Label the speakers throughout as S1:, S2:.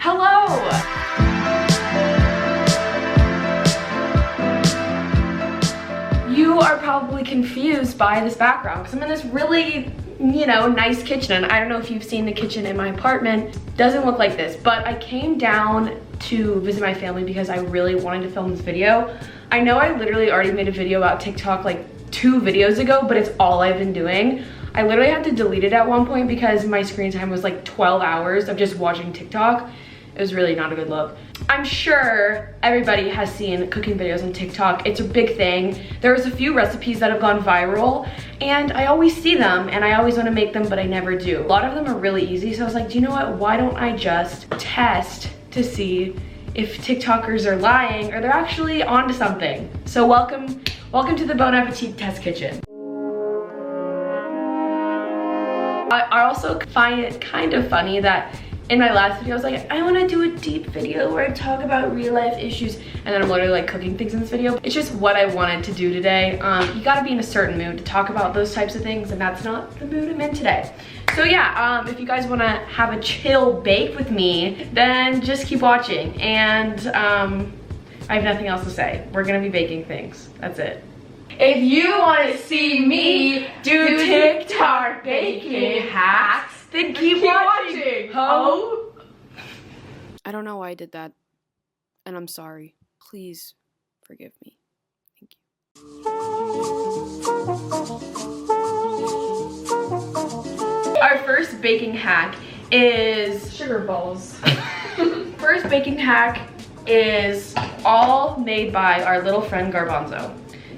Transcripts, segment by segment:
S1: Hello! You are probably confused by this background because I'm in this really, you know, nice kitchen. And I don't know if you've seen the kitchen in my apartment. It doesn't look like this, but I came down to visit my family because I really wanted to film this video. I know I literally already made a video about TikTok like 2 videos ago, but it's all I've been doing. I literally had to delete it at one point because my screen time was like 12 hours of just watching TikTok. It was really not a good look. I'm sure everybody has seen cooking videos on TikTok. It's a big thing. There's a few recipes that have gone viral and I always see them and I always want to make them, but I never do. A lot of them are really easy, so I was like, do you know what? Why don't I just test to see if TikTokers are lying or they're actually onto something. So welcome to the Bon Appetit Test Kitchen. I also find it kind of funny that in my last video I was like, I want to do a deep video where I talk about real life issues, and then I'm literally like cooking things in this video. It's just what I wanted to do today. You gotta be in a certain mood to talk about those types of things, and that's not the mood I'm in today. So yeah, if you guys want to have a chill bake with me, then just keep watching. And I have nothing else to say. We're gonna be baking things. That's it. If you want to see me do TikTok baking hacks, then keep watching. Ho!
S2: I don't know why I did that, and I'm sorry. Please forgive me. Thank you.
S1: Our first baking hack is sugar balls. First baking hack is all made by our little friend Garbanzo.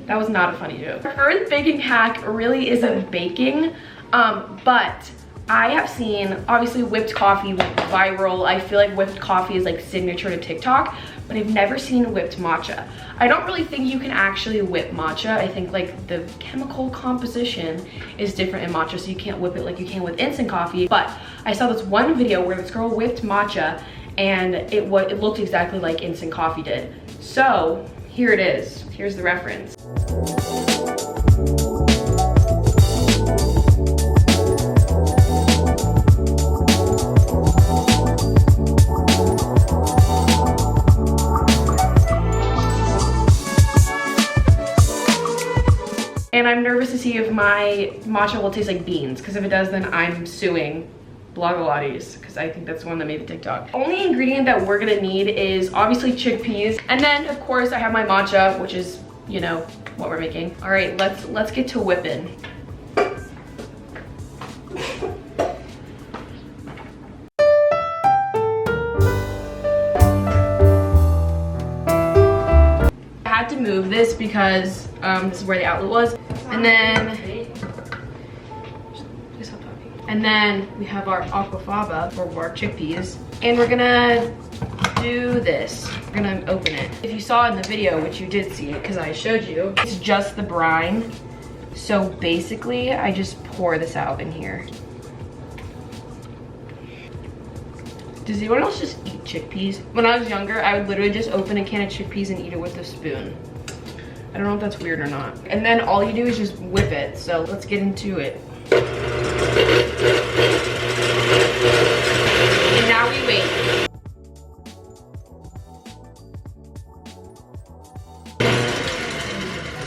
S1: That was not a funny joke. Our first baking hack really isn't baking, but I have seen, obviously whipped coffee went viral. I feel like whipped coffee is like signature to TikTok, but I've never seen whipped matcha. I don't really think you can actually whip matcha. I think like the chemical composition is different in matcha, so you can't whip it like you can with instant coffee. But I saw this one video where this girl whipped matcha and it looked exactly like instant coffee did. So here it is. Here's the reference. And I'm nervous to see if my matcha will taste like beans, because if it does, then I'm suing Blogilates, because I think that's the one that made the TikTok. Only ingredient that we're gonna need is obviously chickpeas, and then of course I have my matcha, which is, you know, what we're making. All right, let's get to whipping. I had to move this because this is where the outlet was, and then we have our aquafaba for our chickpeas, and we're gonna do this. We're gonna open it. If you saw in the video, which you did see it because I showed you, it's just the brine. So basically, I just pour this out in here. Does anyone else just eat chickpeas? When I was younger, I would literally just open a can of chickpeas and eat it with a spoon. I don't know if that's weird or not. And then all you do is just whip it. So let's get into it. And now we wait.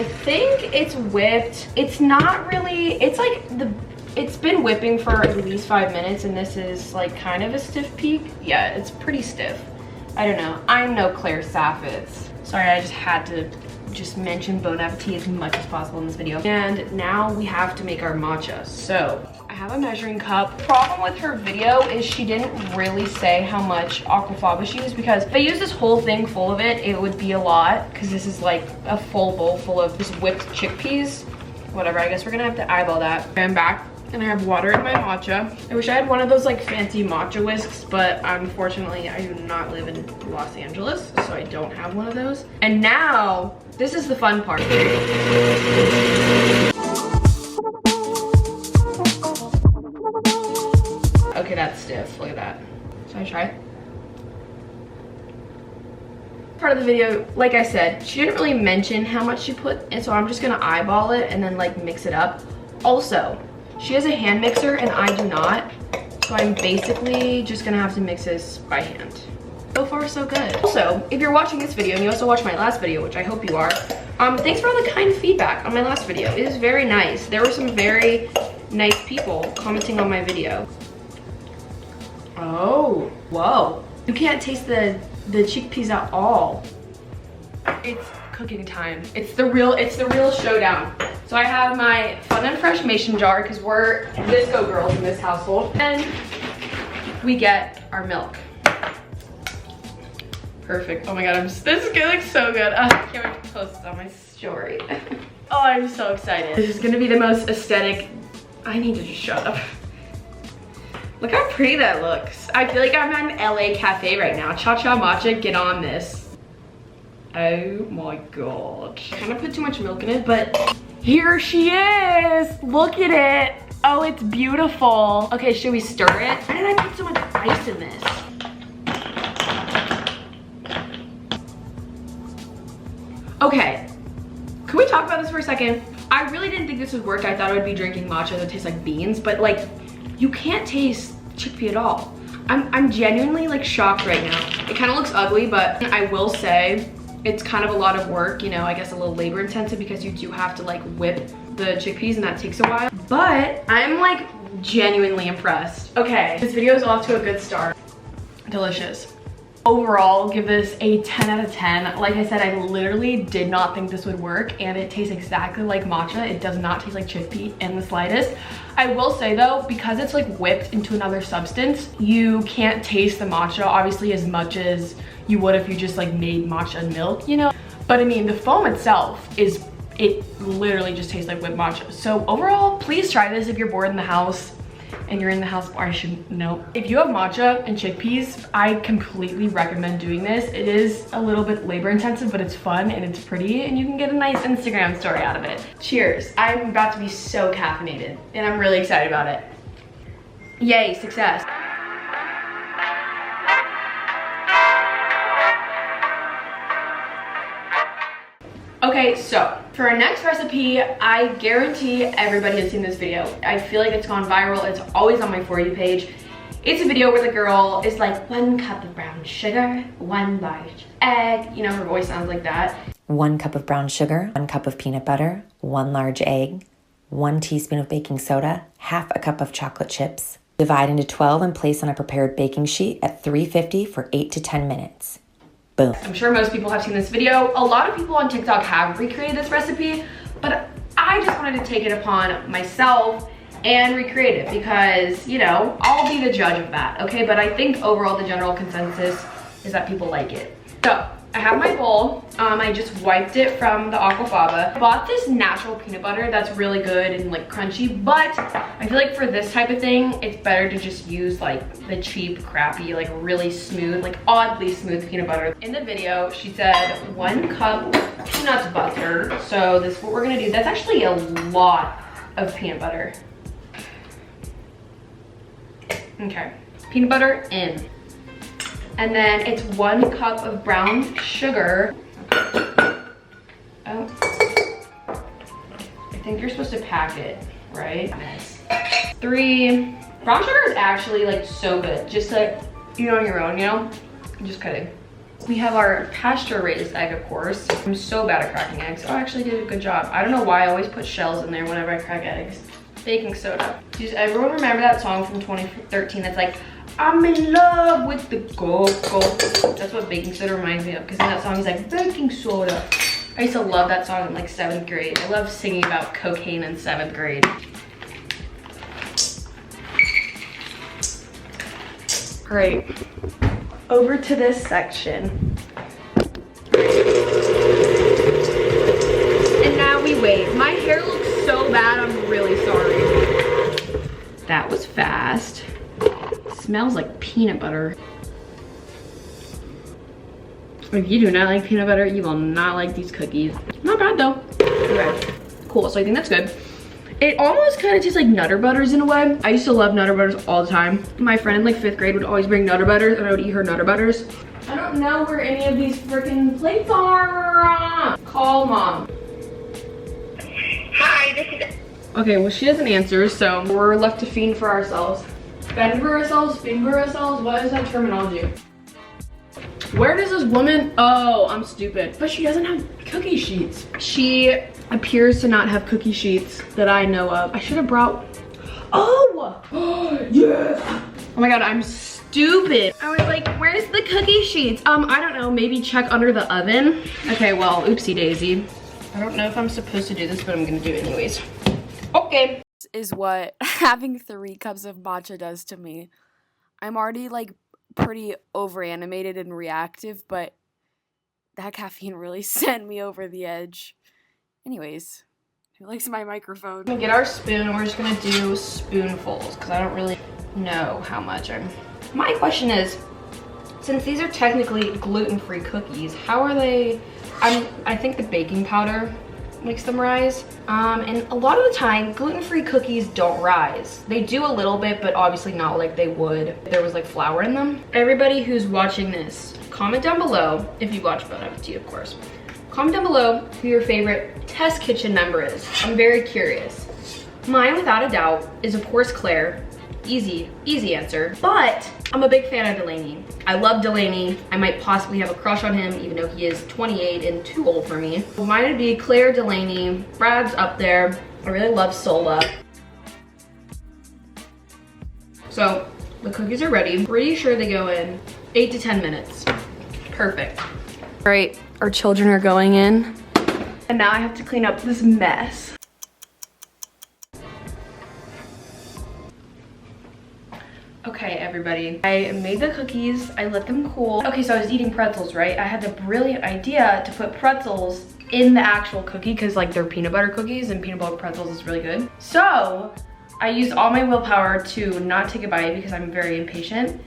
S1: I think it's whipped. It's not really, it's like it's been whipping for at least 5 minutes, and this is like kind of a stiff peak. Yeah, it's pretty stiff. I don't know. I'm no Claire Saffitz. Sorry, I just had to just mention Bon Appetit as much as possible in this video. And now we have to make our matcha. So I have a measuring cup. The problem with her video is she didn't really say how much aquafaba she used, because if I use this whole thing full of it, it would be a lot, because this is like a full bowl full of just whipped chickpeas. Whatever, I guess we're gonna have to eyeball that. I'm back and I have water in my matcha. I wish I had one of those like fancy matcha whisks, but unfortunately I do not live in Los Angeles, so I don't have one of those. And now, this is the fun part. Okay, that's stiff, look at that. Should I try it? Part of the video, like I said, she didn't really mention how much she put, and so I'm just gonna eyeball it and then like mix it up. Also, she has a hand mixer and I do not. So I'm basically just gonna have to mix this by hand. So far, so good. Also, if you're watching this video and you also watched my last video, which I hope you are, thanks for all the kind feedback on my last video. It is very nice. There were some very nice people commenting on my video. Oh, whoa. You can't taste the chickpeas at all. It's cooking time. It's the real showdown. So I have my Fun and Fresh mason jar because we're disco girls in this household. And we get our milk. Perfect. Oh my god, this is gonna look so good. I can't wait to post this on my story. Oh, I'm so excited. This is gonna be the most aesthetic. I need to just shut up. Look how pretty that looks. I feel like I'm at an LA cafe right now. Cha-cha matcha, get on this. Oh my god. I kind of put too much milk in it, but here she is. Look at it. Oh, it's beautiful. Okay, should we stir it? Why did I put so much ice in this? Okay, can we talk about this for a second? I really didn't think this would work. I thought I would be drinking matcha that tastes like beans, but like, you can't taste chickpea at all. I'm genuinely like shocked right now. It kind of looks ugly, but I will say it's kind of a lot of work, you know, I guess a little labor intensive because you do have to like whip the chickpeas and that takes a while. But I'm like genuinely impressed. Okay, this video is off to a good start. Delicious. Overall, give this a 10 out of 10. Like I said, I literally did not think this would work and it tastes exactly like matcha. It does not taste like chickpea in the slightest. I will say though, because it's like whipped into another substance, you can't taste the matcha obviously as much as you would if you just like made matcha and milk, you know? But I mean, the foam itself it literally just tastes like whipped matcha. So overall, please try this if you're bored in the house. And you're in the house, or I should know. If you have matcha and chickpeas, I completely recommend doing this. It is a little bit labor intensive, but it's fun and it's pretty and you can get a nice Instagram story out of it. Cheers. I'm about to be so caffeinated and I'm really excited about it. Yay, success. Okay, so for our next recipe, I guarantee everybody has seen this video. I feel like it's gone viral. It's always on my For You page. It's a video where the girl is like, 1 cup of brown sugar, 1 large egg. You know, her voice sounds like that.
S3: 1 cup of brown sugar, 1 cup of peanut butter, 1 large egg, 1 teaspoon of baking soda, half a cup of chocolate chips. Divide into 12 and place on a prepared baking sheet at 350 for 8 to 10 minutes. Boom. I'm
S1: sure most people have seen this video. A lot of people on TikTok have recreated this recipe, but I just wanted to take it upon myself and recreate it because, you know, I'll be the judge of that, okay? But I think overall the general consensus is that people like it. So I have my bowl. I just wiped it from the aquafaba. I bought this natural peanut butter that's really good and like crunchy, but I feel like for this type of thing, it's better to just use like the cheap, crappy, like really smooth, like oddly smooth peanut butter. In the video, she said 1 cup peanut butter. So this is what we're gonna do. That's actually a lot of peanut butter. Okay, peanut butter in. And then it's 1 cup of brown sugar. Oh, I think you're supposed to pack it, right? 3. Brown sugar is actually like so good. Just like, you know, on your own, you know? Just kidding. We have our pasture raised egg, of course. I'm so bad at cracking eggs. Oh, I actually did a good job. I don't know why I always put shells in there whenever I crack eggs. Baking soda. Does everyone remember that song from 2013 that's like, I'm in love with the cocoa? That's what baking soda reminds me of, because in that song he's like, baking soda. I used to love that song in like 7th grade. I love singing about cocaine in 7th grade. All right, over to this section. And now we wait. My hair looks so bad, I'm really sorry. That was fast. Smells like peanut butter. If you do not like peanut butter, you will not like these cookies. Not bad though. Okay, cool, so I think that's good. It almost kind of tastes like Nutter Butters in a way. I used to love Nutter Butters all the time. My friend in like 5th grade would always bring Nutter Butters and I would eat her Nutter Butters. I don't know where any of these freaking plates are. Call mom.
S4: Hi, this is...
S1: Okay, well she doesn't answer, so we're left to fend for ourselves. Benborough cells, what is that terminology? Where does this woman, oh, I'm stupid. But she doesn't have cookie sheets. She appears to not have cookie sheets that I know of. I should have brought, oh, yes. Oh my God, I'm stupid. I was like, where's the cookie sheets? I don't know, maybe check under the oven. Okay, well, oopsie daisy. I don't know if I'm supposed to do this, but I'm gonna do it anyways. Okay.
S2: This is what having 3 cups of matcha does to me. I'm already like pretty overanimated and reactive, but that caffeine really sent me over the edge. Anyways, who likes my microphone?
S1: We're gonna get our spoon and we're just gonna do spoonfuls because I don't really know how much I'm. My question is, since these are technically gluten-free cookies, how are they? I think the baking powder makes them rise. And a lot of the time, gluten-free cookies don't rise. They do a little bit, but obviously not like they would if there was like flour in them. Everybody who's watching this, comment down below, if you watch Bon Appetit, of course. Comment down below who your favorite test kitchen member is. I'm very curious. Mine, without a doubt, is of course Claire. Easy answer. But I'm a big fan of Delaney. I love Delaney. I might possibly have a crush on him, even though he is 28 and too old for me. Mine would be Claire, Delaney. Brad's up there. I really love Sola. So the cookies are ready. Pretty sure they go in 8 to 10 minutes. Perfect. All right, our children are going in. And now I have to clean up this mess. Okay, everybody, I made the cookies, I let them cool. Okay, so I was eating pretzels, right? I had the brilliant idea to put pretzels in the actual cookie because like they're peanut butter cookies and peanut butter pretzels is really good. So I used all my willpower to not take a bite because I'm very impatient.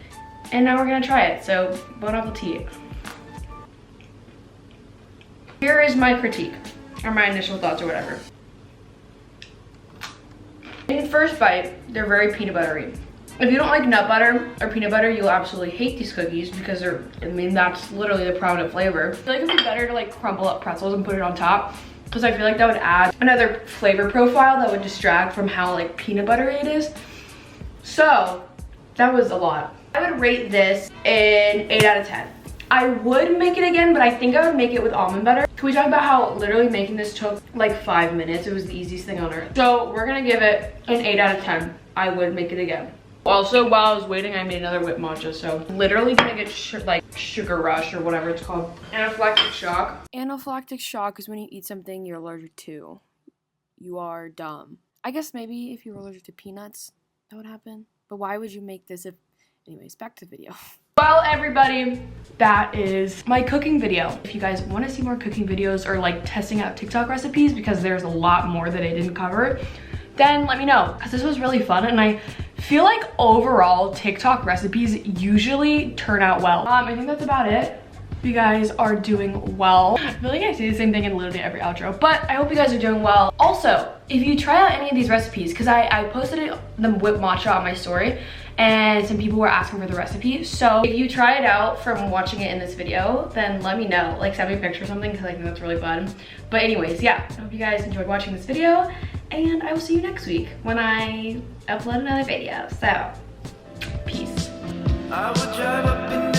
S1: And now we're gonna try it, so bon appetit. Here is my critique, or my initial thoughts or whatever. In first bite, they're very peanut buttery. If you don't like nut butter or peanut butter, you'll absolutely hate these cookies because they're, I mean, that's literally the prominent flavor. I feel like it'd be better to like crumble up pretzels and put it on top because I feel like that would add another flavor profile that would distract from how like peanut buttery it is. So that was a lot. I would rate this an 8 out of 10. I would make it again, but I think I would make it with almond butter. Can we talk about how literally making this took like 5 minutes? It was the easiest thing on earth. So we're gonna give it an 8 out of 10. I would make it again. Also, while I was waiting, I made another whipped matcha, so literally gonna get like sugar rush or whatever it's called. Anaphylactic shock.
S2: Anaphylactic shock is when you eat something you're allergic to. You are dumb. I guess maybe if you were allergic to peanuts, that would happen. But why would you make this if... Anyways, back to the video.
S1: Well, everybody, that is my cooking video. If you guys want to see more cooking videos or like testing out TikTok recipes, because there's a lot more that I didn't cover, then let me know, because this was really fun. And I feel like overall TikTok recipes usually turn out well. I think that's about it. You guys are doing well. I feel like I say the same thing in literally every outro, but I hope you guys are doing well. Also, if you try out any of these recipes, because I posted the whipped matcha on my story and some people were asking for the recipe. So if you try it out from watching it in this video, then let me know. Like send me a picture or something because I think that's really fun. But anyways, yeah, I hope you guys enjoyed watching this video and I will see you next week when I upload another video. So, peace. I would drive up in